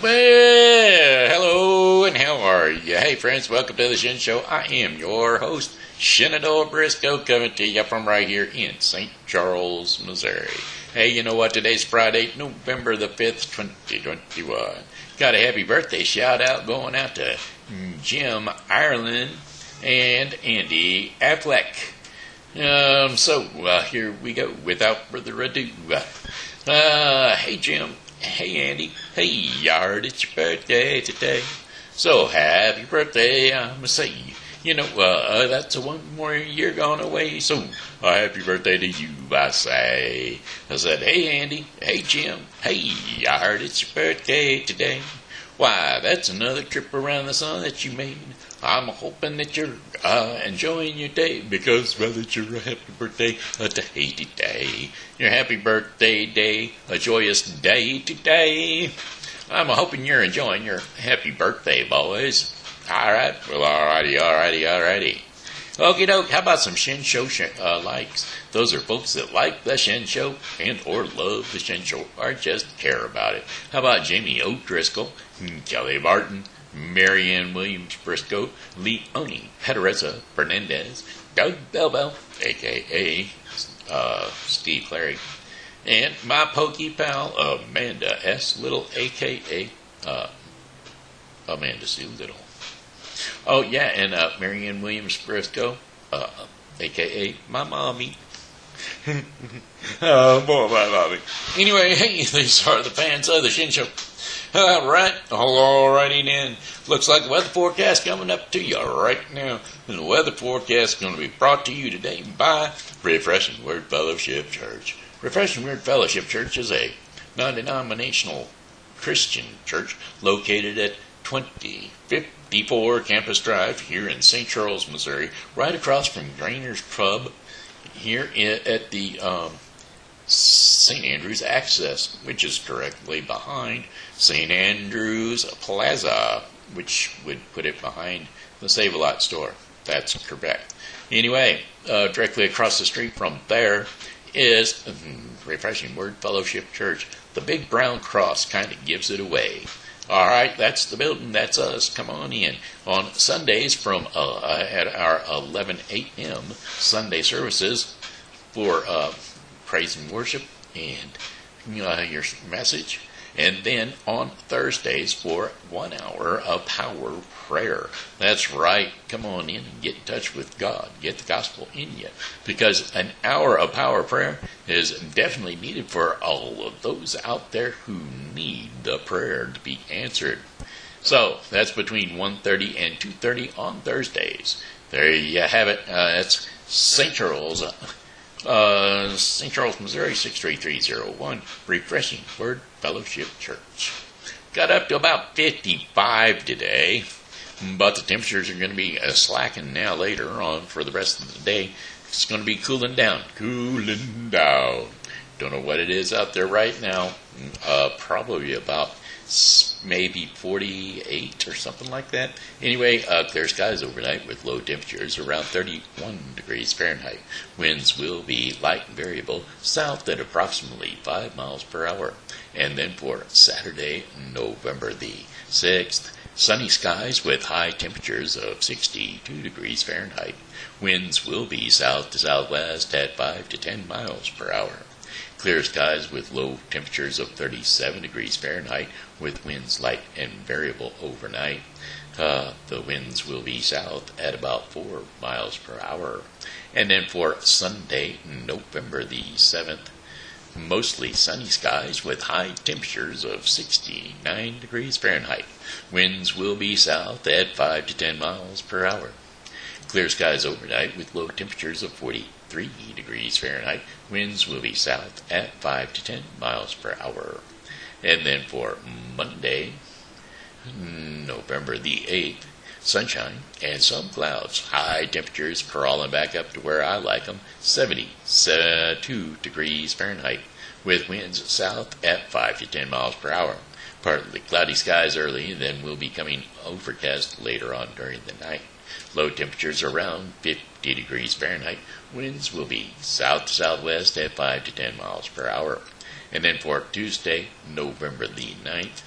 Well, hello, and how are you? Hey, friends, welcome to the Shen Show. I am your host, Shenandoah Briscoe, coming to you from right here in St. Charles, Missouri. Hey, you know what? Today's Friday, November the 5th, 2021. Got a happy birthday shout-out going out to Jim Irelan and Andy Afflick. Here we go. Without further ado, hey, Jim. Hey, Andy. Hey, Yard, it's your birthday today. So, happy birthday, I'ma say. That's one more year gone away, so happy birthday to you, I say. I said, hey, Andy. Hey, Jim. Hey, Yard, it's your birthday today. Why, that's another trip around the sun that you made. I'm hoping that you're enjoying your day because, well, it's your happy birthday today. Your happy birthday day, a joyous day today. I'm hoping you're enjoying your happy birthday, boys. All right. Well, alrighty. Okie doke. How about some Shen Show likes? Those are folks that like the Shen Show and or love the Shen Show or just care about it. How about Jamie O'Driscoll, Kelly Barton, Marianne Williams Briscoe, Leony, Pedraza, Fernandez, Doug Belbell, a.k.a. Steve Clary, and my Pokey pal, Amanda S. Little, a.k.a. Amanda C. Little. Oh, yeah, and Marianne Williams Briscoe, a.k.a. my mommy. Oh, boy, my mommy. Anyway, hey, these are the fans of the Shen Show. Alrighty then. Looks like the weather forecast coming up to you right now. And the weather forecast is going to be brought to you today by Refreshing Word Fellowship Church. Refreshing Word Fellowship Church is a non-denominational Christian church located at 2054 Campus Drive here in St. Charles, Missouri, right across from Grainer's Pub here at the St. Andrews Access, which is directly behind St. Andrews Plaza, which would put it behind the Save-A-Lot store. That's correct. Anyway, directly across the street from there is Refreshing Word Fellowship Church. The big brown cross kind of gives it away. All right, that's the building. That's us. Come on in. On Sundays from at our 11 a.m. Sunday services for praise and worship and your message. And then on Thursdays for 1 hour of power prayer. That's right. Come on in and get in touch with God. Get the gospel in you. Because an hour of power prayer is definitely needed for all of those out there who need the prayer to be answered. So that's between 1:30 and 2:30 on Thursdays. There you have it. That's St. Charles. St. Charles, Missouri, 63301, Refreshing Word Fellowship Church. Got up to about 55 today, but the temperatures are going to be slacking now later on for the rest of the day. It's going to be cooling down. Don't know what it is out there right now. Probably about maybe 48 or something like that. Anyway, clear skies overnight with low temperatures around 31 degrees Fahrenheit. Winds will be light and variable south at approximately 5 miles per hour. And then for Saturday, November the 6th, sunny skies with high temperatures of 62 degrees Fahrenheit. Winds will be south to southwest at 5 to 10 miles per hour. Clear skies with low temperatures of 37 degrees Fahrenheit with winds light and variable overnight. The winds will be south at about 4 miles per hour. And then for Sunday, November the 7th, mostly sunny skies with high temperatures of 69 degrees Fahrenheit. Winds will be south at 5 to 10 miles per hour. Clear skies overnight with low temperatures of 43 degrees Fahrenheit. Winds will be south at 5 to 10 miles per hour. And then for Monday, November the 8th, sunshine and some clouds. High temperatures crawling back up to where I like them, 72 degrees Fahrenheit, with winds south at 5 to 10 miles per hour. Partly cloudy skies early, then will be coming overcast later on during the night. Low temperatures around 50 degrees Fahrenheit. Winds will be south to southwest at 5 to 10 miles per hour. And then for Tuesday, November the 9th,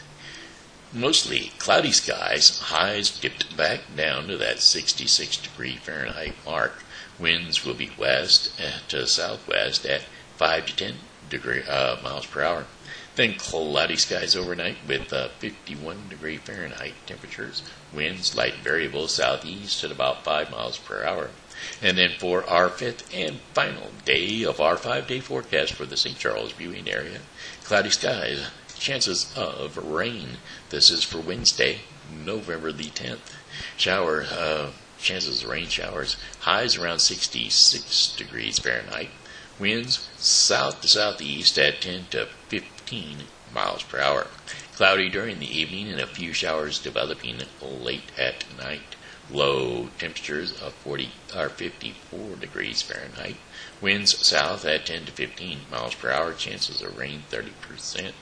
Mostly cloudy skies. Highs dipped back down to that 66 degree Fahrenheit mark. Winds will be west to southwest at 5 to 10 miles per hour. Then cloudy skies overnight with 51 degree Fahrenheit temperatures. Winds light variable southeast at about 5 miles per hour. And then for our fifth and final day of our 5-day forecast for the St. Charles viewing area, cloudy skies, chances of rain. This is for Wednesday, November the 10th. Chances of rain showers. Highs around 66 degrees Fahrenheit. Winds south to southeast at 10 to 15 miles per hour. Cloudy during the evening and a few showers developing late at night. Low temperatures of 54 degrees Fahrenheit. Winds south at 10 to 15 miles per hour. Chances of rain 30%.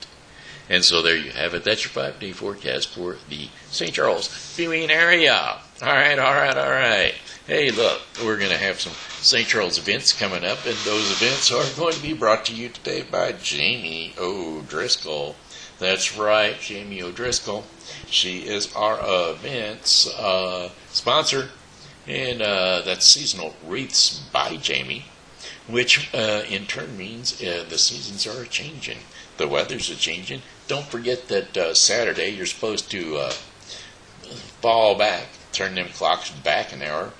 And so there you have it. That's your 5-day forecast for the St. Charles viewing area. All right. Hey, look, we're going to have some St. Charles events coming up, and those events are going to be brought to you today by Jamie O'Driscoll. That's right, Jamie O'Driscoll. She is our events sponsor, and that's Seasonal Wreaths by Jamie, which in turn means the seasons are changing. The weather's changing. Don't forget that Saturday you're supposed to fall back, turn them clocks back an hour.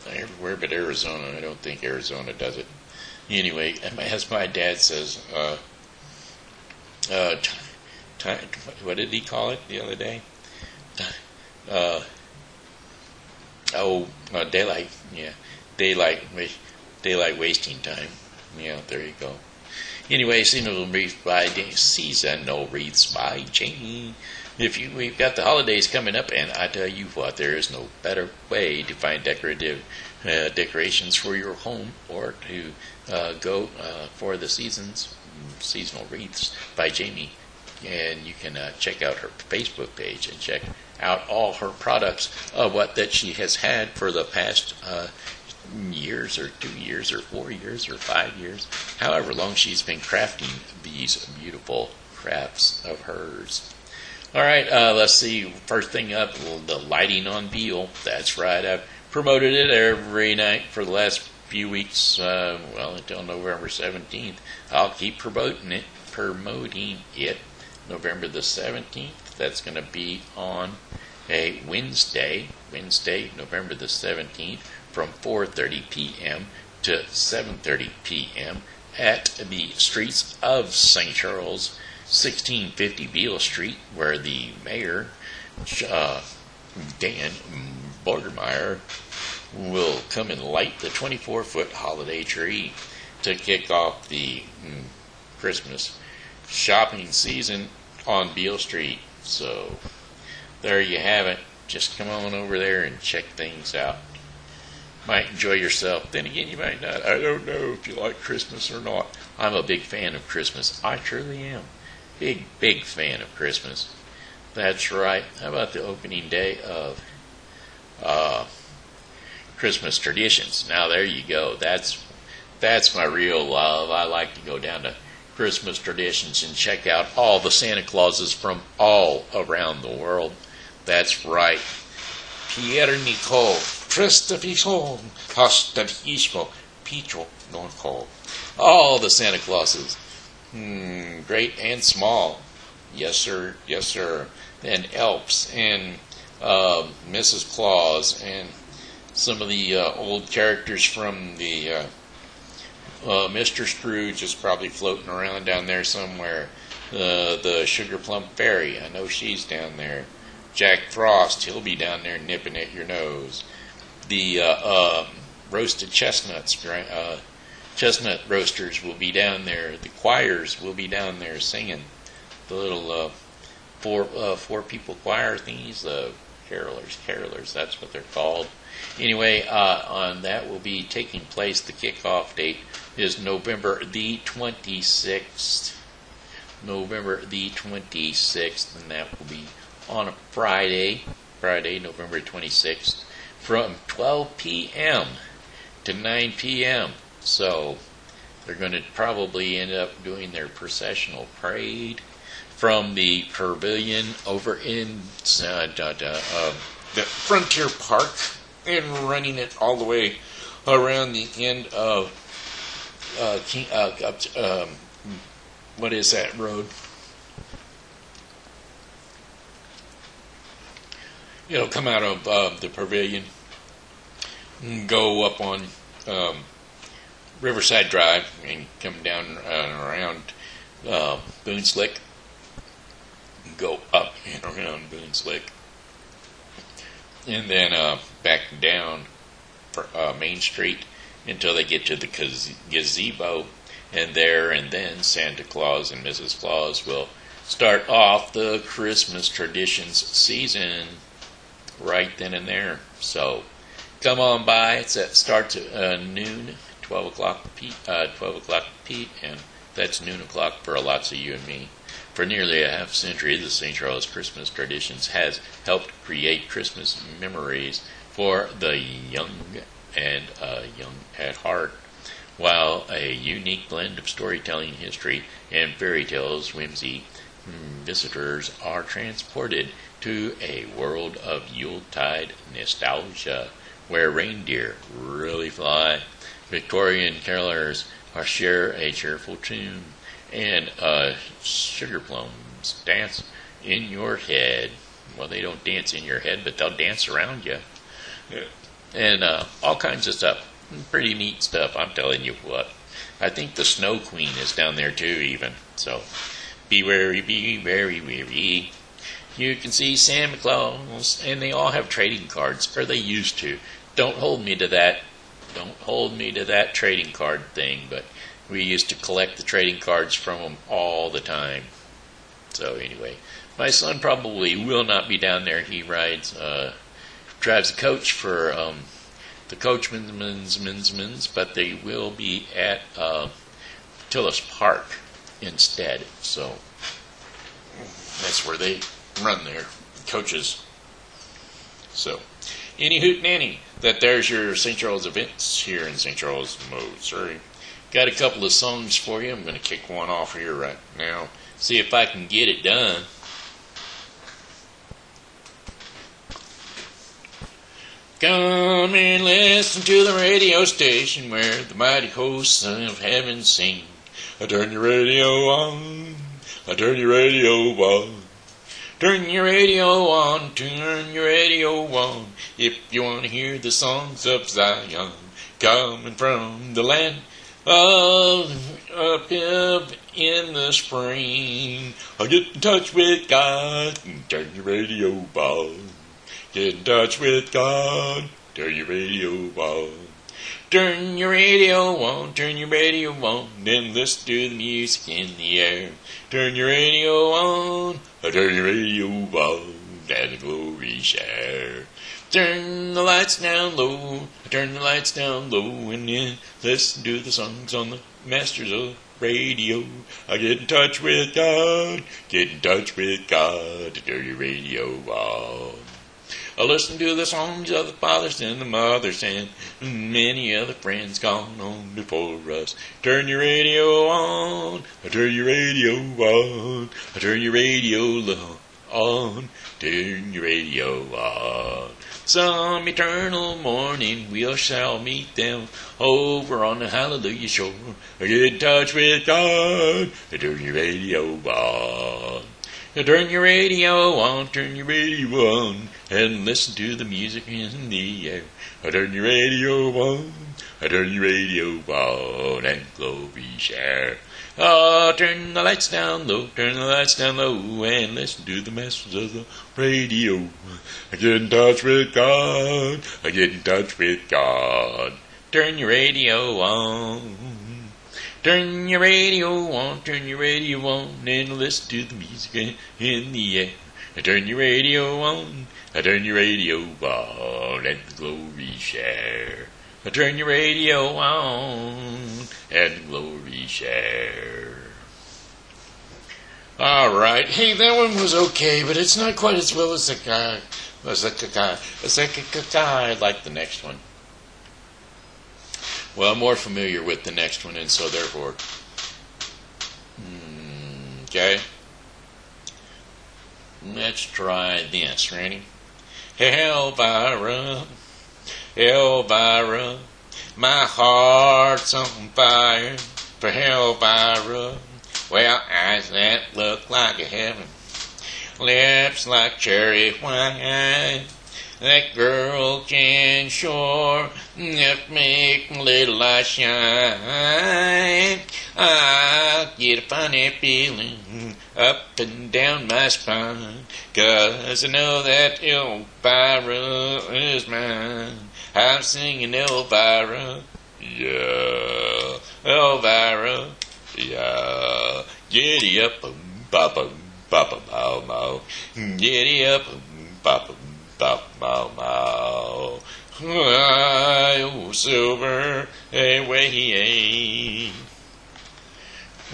Everywhere but Arizona. I don't think Arizona does it. Anyway, as my dad says, what did he call it the other day? Daylight. Yeah, daylight wasting time. Yeah, there you go. Anyway, seasonal wreaths by Jamie. We've got the holidays coming up, and I tell you what, there is no better way to find decorations for your home or to go for the seasonal wreaths by Jamie. And you can check out her Facebook page and check out all her products that she has had for the past years or 2 years or 4 years or 5 years, however long she's been crafting these beautiful crafts of hers. All right, let's see. First thing up, the lighting on Beale. That's right. I've promoted it every night for the last few weeks, until November 17th. I'll keep promoting it. November the 17th. That's going to be on a Wednesday, November the 17th, from 4:30 p.m. to 7:30 p.m. at the streets of St. Charles, 1650 Beale Street, where the mayor, Dan Borgermeyer, will come and light the 24-foot holiday tree to kick off the Christmas shopping season on Beale Street. So there you have it. Just come on over there and check things out. Might enjoy yourself. Then again, you might not. I don't know if you like Christmas or not. I'm a big fan of Christmas. I truly am. Big fan of Christmas. That's right. How about the opening day of Christmas traditions? Now there you go. That's my real love. I like to go down to Christmas traditions and check out all the Santa Clauses from all around the world. That's right. Pierre Nicole, Christopher, Costavismo, Pietro Norco. All the Santa Clauses. Great and small. Yes, sir. And Elves and Mrs. Claus and some of the old characters from the Mr. Scrooge is probably floating around down there somewhere. The Sugar Plum Fairy, I know she's down there. Jack Frost, he'll be down there nipping at your nose. The roasted chestnuts, chestnut roasters will be down there. The choirs will be down there singing. The little four people choir thingies, the carolers, that's what they're called. Anyway, on that will be taking place. The kickoff date is November the 26th. November the 26th, and that will be on a Friday, November 26th, from 12 p.m. to 9 p.m. So they're going to probably end up doing their processional parade from the pavilion over in the Frontier Park and running it all the way around the end of what is that road? Come out of the pavilion and go up on Riverside Drive and come down around Boone Slick. Go up and around Boone Slick. And then back down for Main Street until they get to the gazebo. And then Santa Claus and Mrs. Claus will start off the Christmas traditions season right then and there. So come on by. It starts at noon, 12 o'clock Pete, and that's noon o'clock for lots of you and me. For nearly a half century, the St. Charles Christmas Traditions has helped create Christmas memories for the young and young at heart, while a unique blend of storytelling, history, and fairy tales whimsy, visitors are transported to a world of Yuletide nostalgia, where reindeer really fly, Victorian carolers share a cheerful tune, and sugar plums dance in your head. Well, they don't dance in your head, but they'll dance around you. Yeah. And all kinds of stuff. Pretty neat stuff, I'm telling you what. I think the Snow Queen is down there too, even. So, be wary, wary. You can see Santa Claus, and they all have trading cards, or they used to. Don't hold me to that trading card thing, but we used to collect the trading cards from them all the time. So anyway, my son probably will not be down there. He drives a coach for the coachmen's, but they will be at Tillis Park instead. So that's where they run their coaches. So, any hoot nanny, there's your St. Charles events here in St. Charles, Missouri. Got a couple of songs for you. I'm going to kick one off here right now. See if I can get it done. Come and listen to the radio station where the mighty hosts of heaven sing. Turn your radio on. Turn your radio on. Turn your radio on. Turn your radio on. If you want to hear the songs of Zion coming from the land up in the spring. Get in touch with God and turn your radio on. Get in touch with God, turn your radio on. Turn your radio on, turn your radio on, then listen to the music in the air. Turn your radio on, turn your radio on, and the glory share. Turn the lights down low, turn the lights down low, and then listen to the songs on the masters of radio. Get in touch with God, get in touch with God, turn your radio on. Listen to the songs of the fathers and the mothers and many other friends gone on before us. Turn your radio on, turn your radio on, turn your radio on, turn your radio on. Some eternal morning we shall meet them over on the Hallelujah shore. Get in touch with God, turn your radio on. Turn your radio on, turn your radio on, and listen to the music in the air. Turn your radio on, turn your radio on, and glory share. Turn the lights down low, turn the lights down low, and listen to the message of the radio. Get in touch with God, get in touch with God. Turn your radio on. Turn your radio on, turn your radio on, and listen to the music in the air. Turn your radio on, turn your radio on, and the glory share. Turn your radio on, and the glory share. Alright, hey, that one was okay, but it's not quite as well as the guy. I like the next one. Well, I'm more familiar with the next one, and so therefore, okay. Let's try this. Ready? Elvira, Elvira, my heart's on fire for Elvira. Well, eyes that look like a heaven, lips like cherry wine. That girl can sure make my little light shine. I get a funny feeling up and down my spine, 'cause I know that Elvira is mine. I'm singing Elvira, yeah, Elvira, yeah. Giddy up, bop, bop, bow, bow. Giddy up, bop, bop, bow, bow. Oh, silver, away.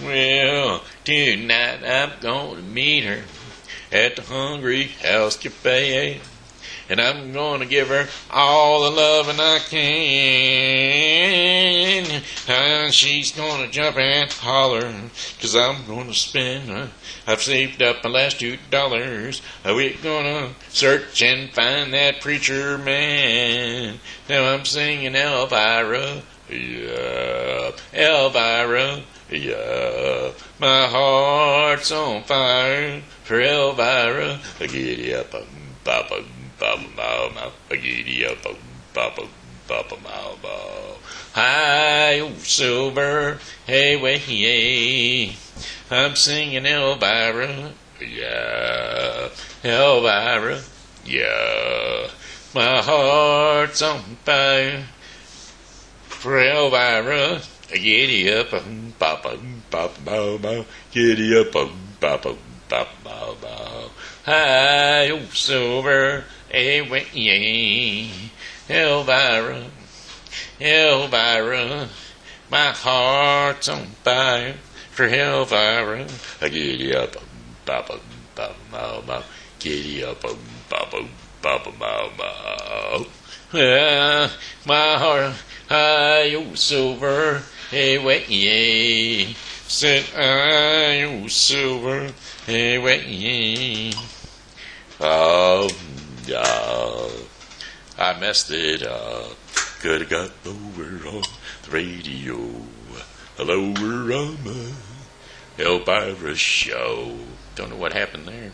Well, tonight I'm gonna meet her at the Hungry House Cafe, and I'm gonna give her all the loving I can. And she's gonna jump and holler, 'cause I'm gonna spend her. I've saved up my last $2. We're gonna search and find that preacher man. Now I'm singing Elvira, yeah, Elvira, yeah. My heart's on fire for Elvira. Giddy up, bop, bop, bow, giddy up, bop, bop, bow, bow. Hi, oh, silver, hey, way, hey. I'm singing Elvira, yeah, Elvira, yeah. My heart's on fire for Elvira. Giddy up, bop, bop, bow, bow. Giddy up, bop, bop, bow, bow. Hi, oh, silver, hey, way, yeah. Elvira, Elvira, my heart's on fire for Elvira. Giddy up, bop, bop, bow, bow. Giddy up, bop, bop, bow, bow. My heart, hi, oh, silver, hey, wait, yay. Said I, oh, silver, hey, wait, yay. Oh, yeah. I messed it up. Could have got over on the radio. Hello, we're on the Elvira show. Don't know what happened there.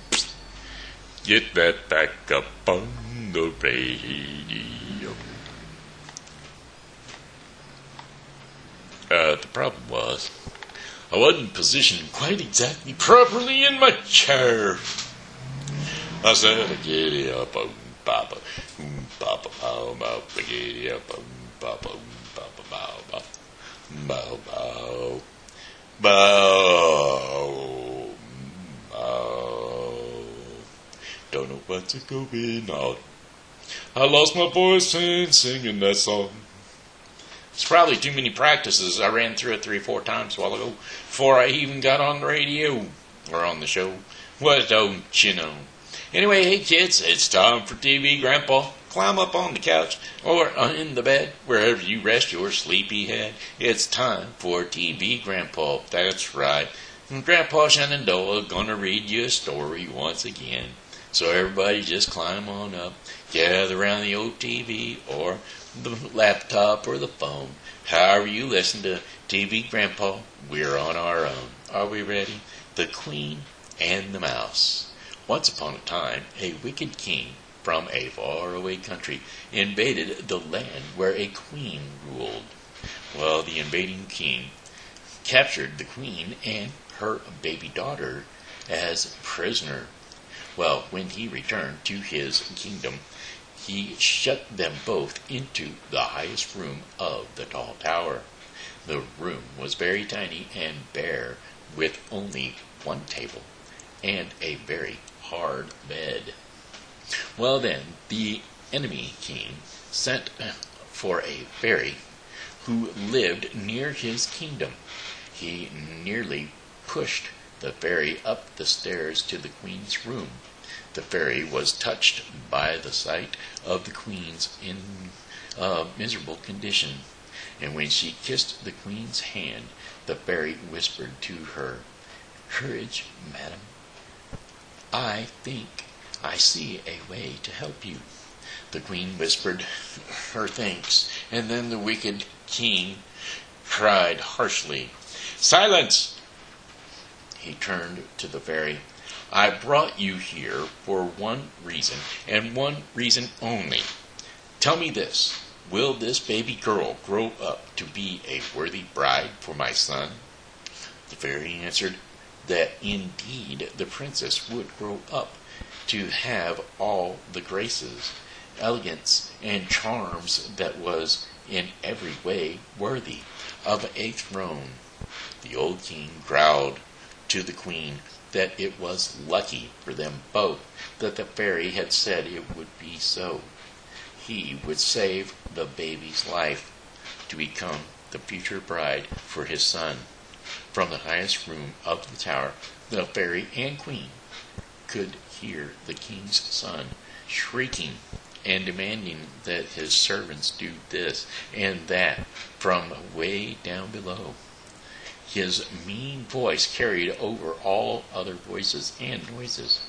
Get that back up on the radio. The problem was, I wasn't positioned quite exactly properly in my chair. I said, giddy up, papa, papa, pow, bow, giddy up, papa, papa, bow, bow, bow, bow, bow, bow. Don't know what's going on. I lost my voice in singing that song. It's probably too many practices. I ran through it 3 or 4 times a while ago before I even got on the radio or on the show. What don't you know? Anyway, hey kids, it's time for TV Grandpa. Climb up on the couch or in the bed, wherever you rest your sleepy head. It's time for TV Grandpa. That's right. Grandpa Shenandoah gonna read you a story once again. So everybody just climb on up, gather around the old TV or the laptop or the phone. However you listen to TV Grandpa, we're on our own. Are we ready? The Queen and the Mouse. Once upon a time, a wicked king from a faraway country invaded the land where a queen ruled. Well, the invading king captured the queen and her baby daughter as prisoner. Well, when he returned to his kingdom, he shut them both into the highest room of the tall tower. The room was very tiny and bare, with only one table and a very hard bed. Well then, the enemy king sent for a fairy who lived near his kingdom. He nearly pushed the fairy up the stairs to the queen's room. The fairy was touched by the sight of the queen's miserable condition, and when she kissed the queen's hand, the fairy whispered to her, "Courage, madam. I think I see a way to help you." The queen whispered her thanks, and then the wicked king cried harshly, "Silence!" He turned to the fairy. "I brought you here for one reason, and one reason only. Tell me this. Will this baby girl grow up to be a worthy bride for my son?" The fairy answered that indeed the princess would grow up to have all the graces, elegance, and charms that was in every way worthy of a throne. The old king growled to the queen that it was lucky for them both that the fairy had said it would be so. He would save the baby's life to become the future bride for his son. From the highest room of the tower, the fairy and queen could hear the king's son shrieking and demanding that his servants do this and that from way down below. His mean voice carried over all other voices and noises,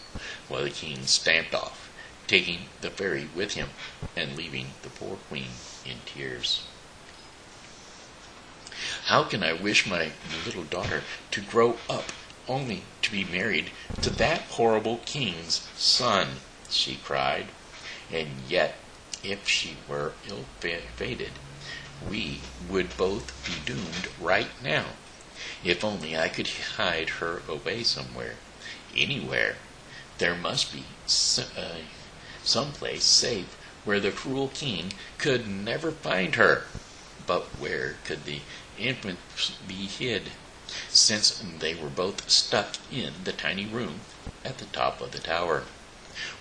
while the king stamped off, taking the fairy with him and leaving the poor queen in tears. "How can I wish my little daughter to grow up only to be married to that horrible king's son?" she cried. "And yet, if she were ill-fated, we would both be doomed right now. If only I could hide her away somewhere, anywhere. There must be some place safe where the cruel king could never find her. But where could the infant be hid, since they were both stuck in the tiny room at the top of the tower?"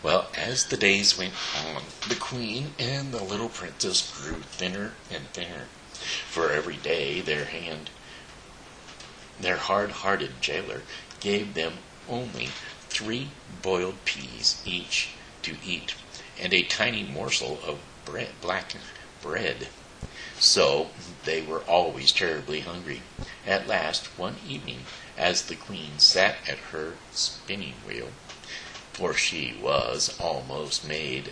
Well, as the days went on, the queen and the little princess grew thinner and thinner. For every day their hard-hearted jailer gave them only 3 boiled peas each to eat, and a tiny morsel of black bread. So they were always terribly hungry. At last, one evening, as the queen sat at her spinning wheel, for she was also made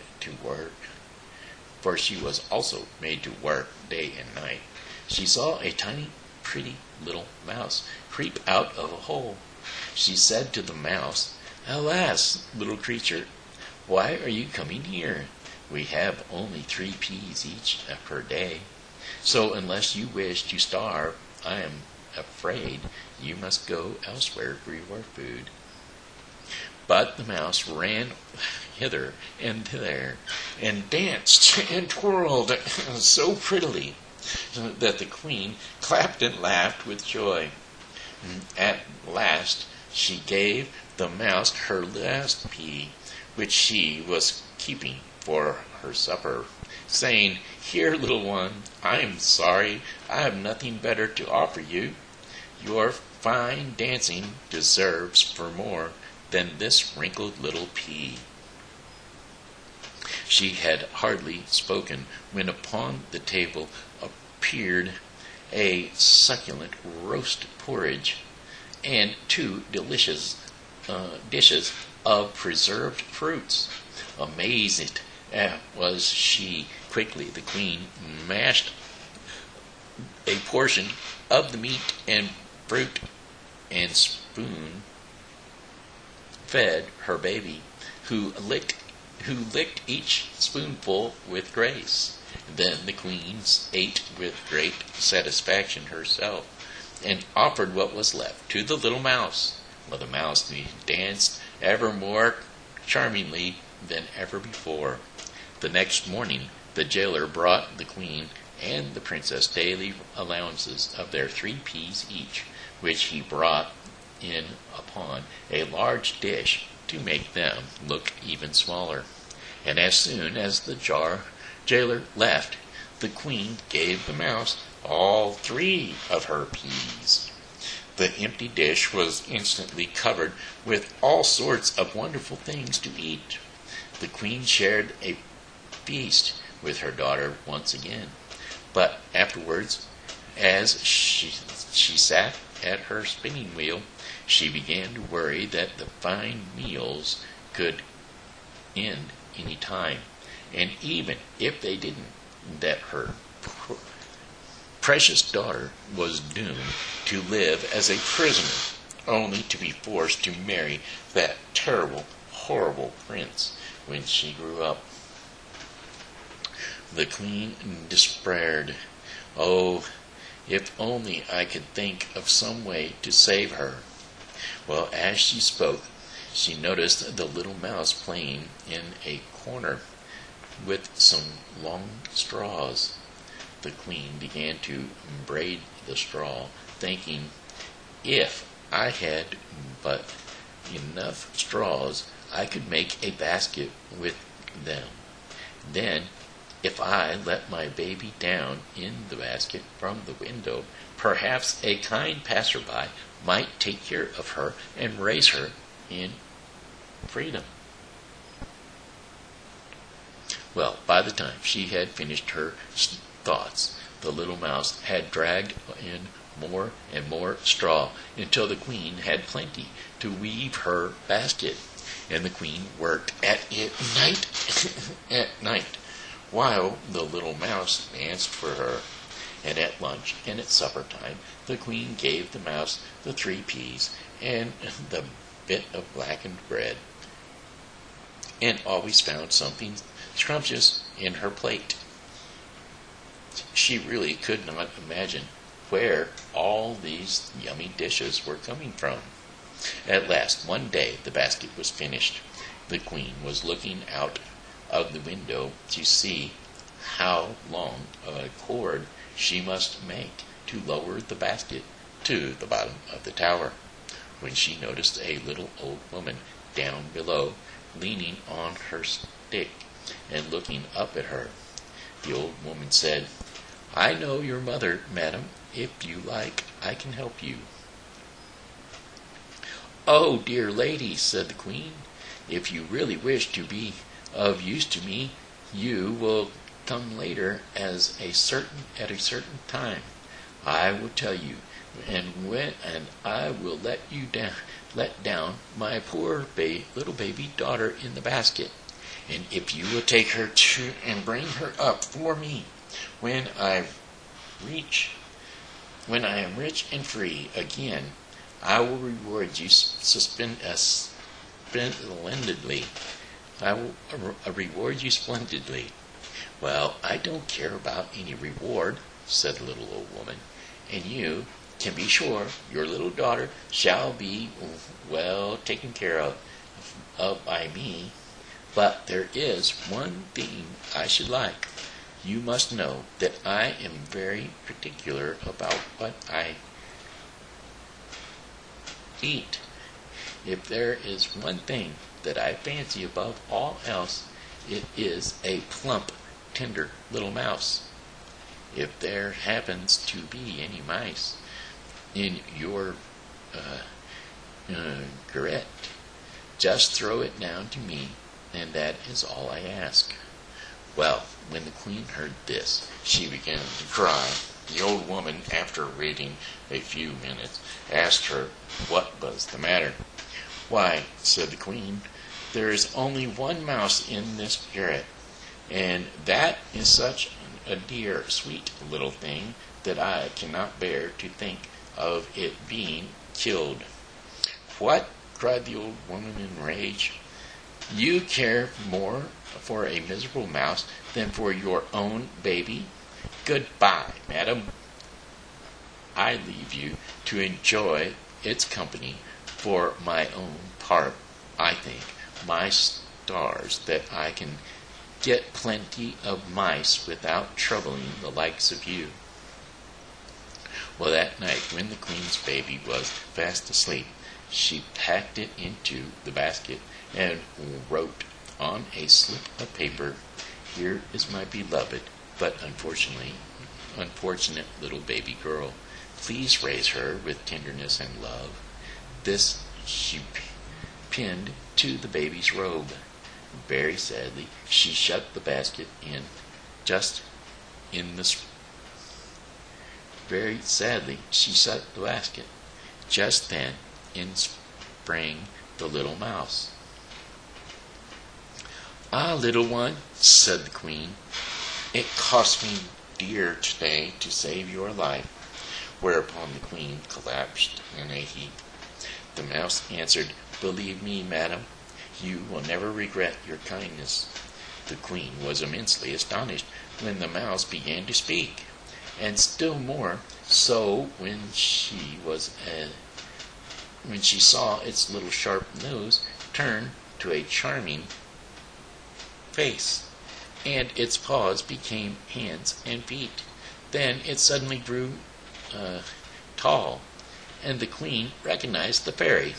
to work day and night, she saw a tiny, pretty little mouse creep out of a hole. She said to the mouse, "Alas, little creature, why are you coming here? We have only 3 peas each per day. So unless you wish to starve, I am afraid you must go elsewhere for your food." But the mouse ran hither and thither, and danced and twirled so prettily that the queen clapped and laughed with joy. At last she gave the mouse her last pea, which she was keeping for her supper, saying, "Here, little one, I am sorry I have nothing better to offer you. Your fine dancing deserves for more than this wrinkled little pea." She had hardly spoken when upon the table appeared a succulent roast porridge and 2 delicious dishes of preserved fruits. Amazed was she, quickly the queen mashed a portion of the meat and fruit and spoon fed her baby, who licked each spoonful with grace. Then the queen ate with great satisfaction herself, and offered what was left to the little mouse, while the mouse danced ever more charmingly than ever before. The next morning the jailer brought the queen and the princess daily allowances of their 3 peas each, which he brought in upon a large dish to make them look even smaller. And as soon as the jailer left, the queen gave the mouse all 3 of her peas. The empty dish was instantly covered with all sorts of wonderful things to eat. The queen shared a feast with her daughter once again, but afterwards, as she sat at her spinning wheel, She began to worry that the fine meals could end any time, and even if they didn't, that her precious daughter was doomed to live as a prisoner, only to be forced to marry that terrible, horrible prince when she grew up. The queen despaired. Oh, if only I could think of some way to save her. Well, as she spoke, she noticed the little mouse playing in a corner with some long straws. The queen began to braid the straw, thinking, if I had but enough straws, I could make a basket with them. Then, if I let my baby down in the basket from the window, perhaps a kind passerby might take care of her and raise her in freedom. Well, by the time she had finished her thoughts, the little mouse had dragged in more and more straw until the queen had plenty to weave her basket, and the queen worked at it night, while the little mouse danced for her. And at lunch and at supper time, the queen gave the mouse the 3 peas and the bit of blackened bread, and always found something scrumptious in her plate. She really could not imagine where all these yummy dishes were coming from. At last, one day, the basket was finished. The queen was looking out of the window to see how long a cord she must make to lower the basket to the bottom of the tower, when she noticed a little old woman down below, leaning on her stick and looking up at her. The old woman said, "I know your mother, madam. If you like, I can help you." "Oh, dear lady," said the queen, "if you really wish to be of use to me, you will come later at a certain time. I will tell you, and I will let down my poor little baby daughter in the basket, and if you will take her to and bring her up for me when I am rich and free again, I will reward you splendidly. I will reward you splendidly." "Well, I don't care about any reward," said the little old woman, "and you can be sure your little daughter shall be well taken care of by me. But there is one thing I should like. You must know that I am very particular about what I eat. If there is one thing that I fancy above all else, it is a plump, tender little mouse. If there happens to be any mice in your garret, just throw it down to me, and that is all I ask." Well, when the queen heard this, she began to cry. The old woman, after waiting a few minutes, asked her what was the matter. "Why," said the queen, "there is only one mouse in this garret, and that is such a dear, sweet little thing that I cannot bear to think of it being killed." "What?" cried the old woman in rage. "You care more for a miserable mouse than for your own baby? Goodbye, madam. I leave you to enjoy its company. For my own part, I thank my stars that I can get plenty of mice without troubling the likes of you." Well, that night, when the queen's baby was fast asleep, she packed it into the basket and wrote on a slip of paper, "Here is my beloved but unfortunate little baby girl. Please raise her with tenderness and love." This she pinned to the baby's robe. Very sadly, she shut the basket in. Very sadly, she shut the basket. Just then, in sprang the little mouse. "Ah, little one," said the queen, "it cost me dear today to save your life." Whereupon the queen collapsed in a heap. The mouse answered, "Believe me, madam, you will never regret your kindness." The queen was immensely astonished when the mouse began to speak, and still more so when she saw its little sharp nose turn to a charming face, and its paws became hands and feet. Then it suddenly grew tall, and the queen recognized the fairy,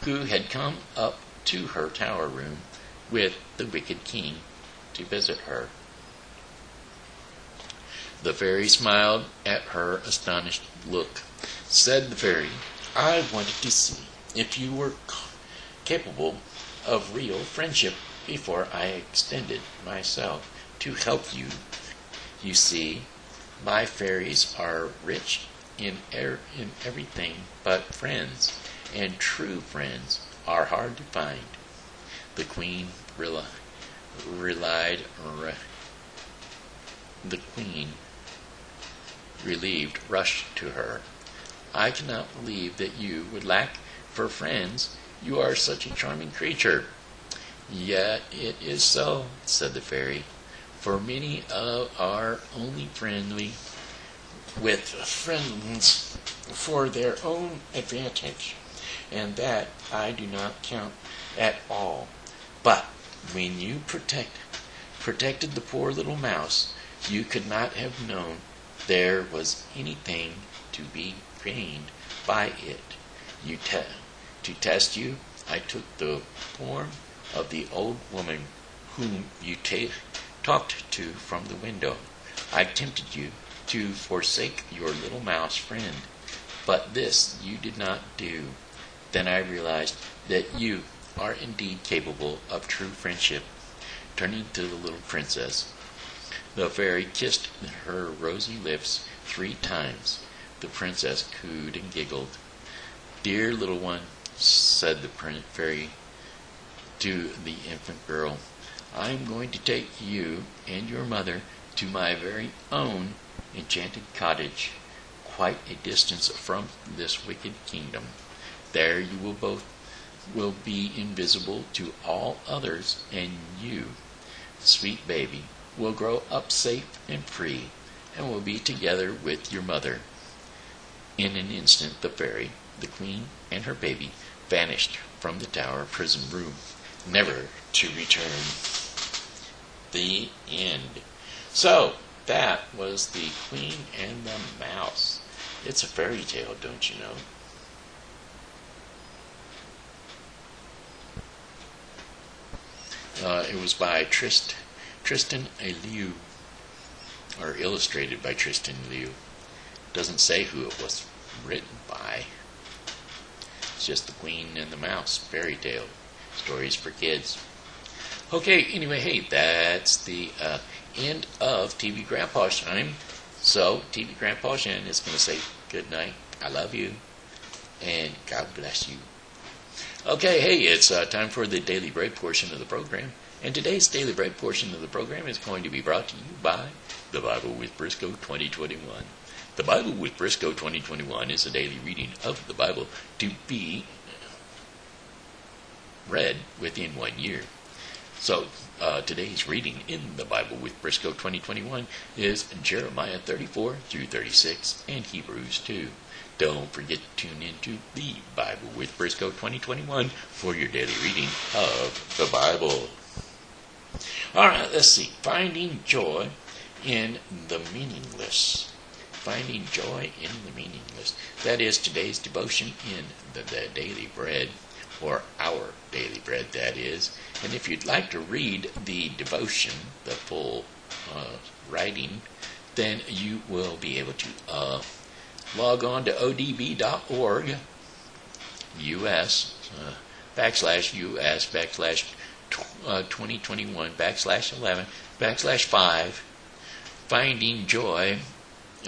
who had come up to her tower room with the wicked king to visit her. The fairy smiled at her astonished look. Said the fairy, "I wanted to see if you were capable of real friendship before I extended myself to help you. You see, my fairies are rich in everything but friends, and true friends are hard to find." The queen relieved, rushed to her. "I cannot believe that you would lack for friends. You are such a charming creature." "Yet it is so," said the fairy, "for many are only friendly with friends for their own advantage, and that I do not count at all. But when you protected the poor little mouse, you could not have known there was anything to be gained by it. To test you, I took the form of the old woman whom you talked to from the window. I tempted you to forsake your little mouse friend, but this you did not do. Then I realized that you are indeed capable of true friendship." Turning to the little princess, the fairy kissed her rosy lips 3 times. The princess cooed and giggled. "Dear little one," said the fairy to the infant girl, "I am going to take you and your mother to my very own enchanted cottage, quite a distance from this wicked kingdom. There you will be invisible to all others, and you, sweet baby, will grow up safe and free, and will be together with your mother." In an instant the fairy, the queen, and her baby vanished from the tower prison room, never to return. The end. So, that was the Queen and the Mouse. It's a fairy tale, don't you know? It was by Tristan Liu, or illustrated by Tristan Liu. Doesn't say who it was written by. It's just the Queen and the Mouse fairy tale. Stories for kids. Okay, anyway, hey, that's the end of TV Grandpa time. So, TV Grandpa Shen is going to say good night, I love you, and God bless you. Okay, hey, it's time for the Daily Bread portion of the program. And today's Daily Bread portion of the program is going to be brought to you by The Bible with Briscoe 2021. The Bible with Briscoe 2021 is a daily reading of the Bible to be read within 1 year. So, today's reading in the Bible with Briscoe 2021 is Jeremiah 34 through 36 and Hebrews 2. Don't forget to tune into the Bible with Briscoe 2021 for your daily reading of the Bible. All right, let's see. Finding joy in the meaningless. Finding joy in the meaningless. That is today's devotion in the Daily Bread, or our Daily Bread, that is. And if you'd like to read the devotion, the full writing, then you will be able to log on to odb.org, US, /US, /2021, /11, /5, finding joy,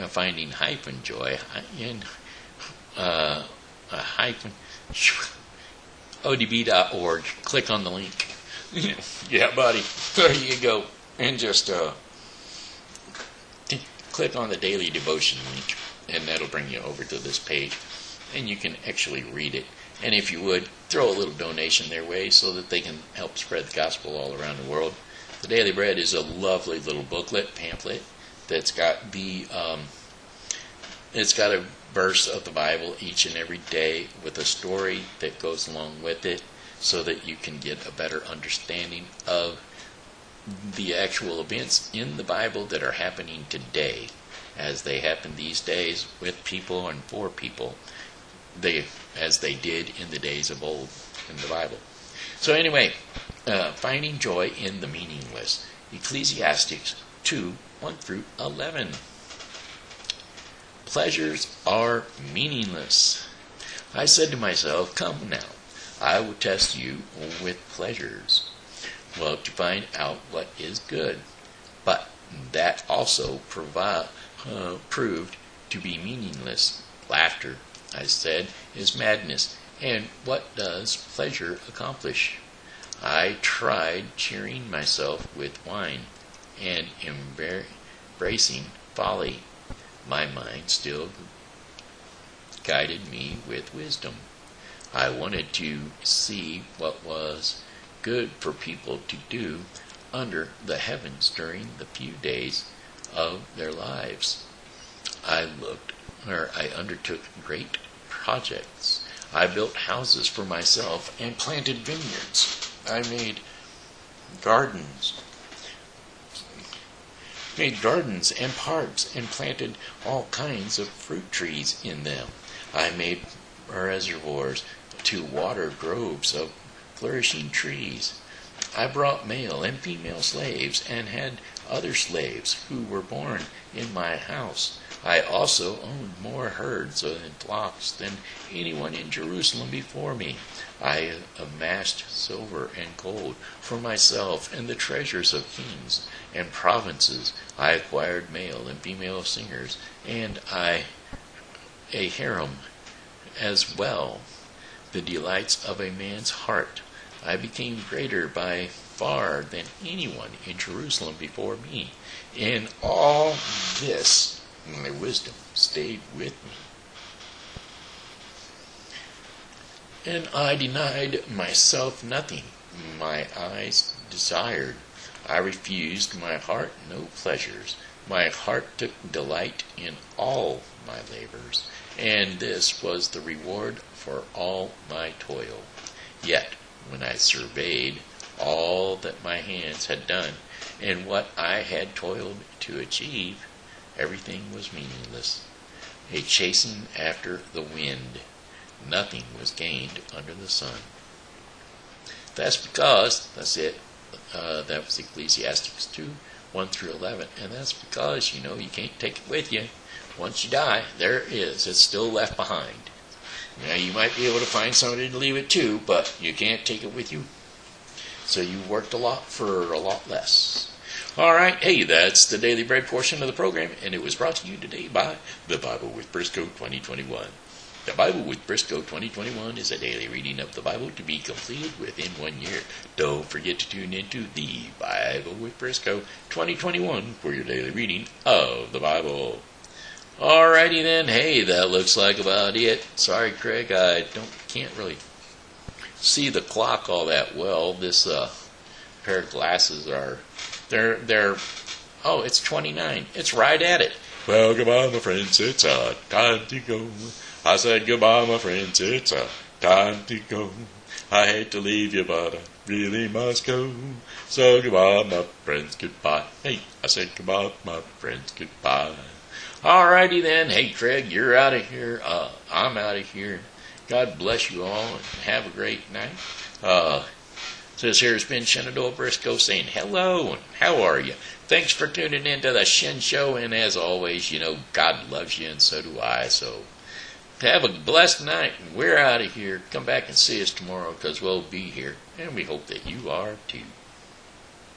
finding hyphen joy, in hyphen odb.org. Click on the link. Yeah, buddy. There you go. And just click on the daily devotion link, and that'll bring you over to this page, and you can actually read it. And if you would, throw a little donation their way so that they can help spread the gospel all around the world. The Daily Bread is a lovely little pamphlet that's got it's got a verse of the Bible each and every day with a story that goes along with it, so that you can get a better understanding of the actual events in the Bible that are happening today, as they happen these days with people and for people, as they did in the days of old in the Bible. So anyway, finding joy in the meaningless. Ecclesiastes 2, 1 through 11. Pleasures are meaningless. I said to myself, come now, I will test you with pleasures. Well, to find out what is good. But that also proved to be meaningless. Laughter, I said, is madness. And what does pleasure accomplish? I tried cheering myself with wine and embracing folly. My mind still guided me with wisdom. I wanted to see what was good for people to do under the heavens during the few days of their lives. I undertook great projects. I built houses for myself and planted vineyards. I made gardens and parks and planted all kinds of fruit trees in them. I made reservoirs to water groves of flourishing trees. I brought male and female slaves and had other slaves who were born in my house. I also owned more herds and flocks than anyone in Jerusalem before me. I amassed silver and gold for myself and the treasures of kings and provinces. I acquired male and female singers, and a harem as well, the delights of a man's heart. I became greater by far than anyone in Jerusalem before me. In all this, my wisdom stayed with me. And I denied myself nothing my eyes desired. I refused my heart no pleasures. My heart took delight in all my labors, and this was the reward for all my toil. Yet, when I surveyed all that my hands had done, and what I had toiled to achieve, everything was meaningless, a chasing after the wind. Nothing was gained under the sun. That's because, that's it, that was Ecclesiastes 2, 1 through 11, and that's because, you can't take it with you. Once you die, there it is. It's still left behind. Now, you might be able to find somebody to leave it to, but you can't take it with you. So you worked a lot for a lot less. All right, hey, that's the Daily Bread portion of the program, and it was brought to you today by The Bible with Briscoe 2021. The Bible with Briscoe 2021 is a daily reading of the Bible to be completed within 1 year. Don't forget to tune into The Bible with Briscoe 2021 for your daily reading of the Bible. Alrighty then, hey, that looks like about it. Sorry, Craig, I can't really see the clock all that well. This pair of glasses they're it's 29. It's right at it. Well, goodbye, my friends, it's time to go. I said goodbye, my friends, it's time to go. I hate to leave you, but I really must go. So goodbye, my friends, goodbye. Hey, I said goodbye, my friends, goodbye. Alrighty then. Hey, Craig, you're out of here. I'm out of here. God bless you all, and have a great night. This here has been Shenandoah Briscoe saying hello, and how are you? Thanks for tuning in to the Shen Show, and as always, God loves you, and so do I. So have a blessed night, and we're out of here. Come back and see us tomorrow, because we'll be here, and we hope that you are too.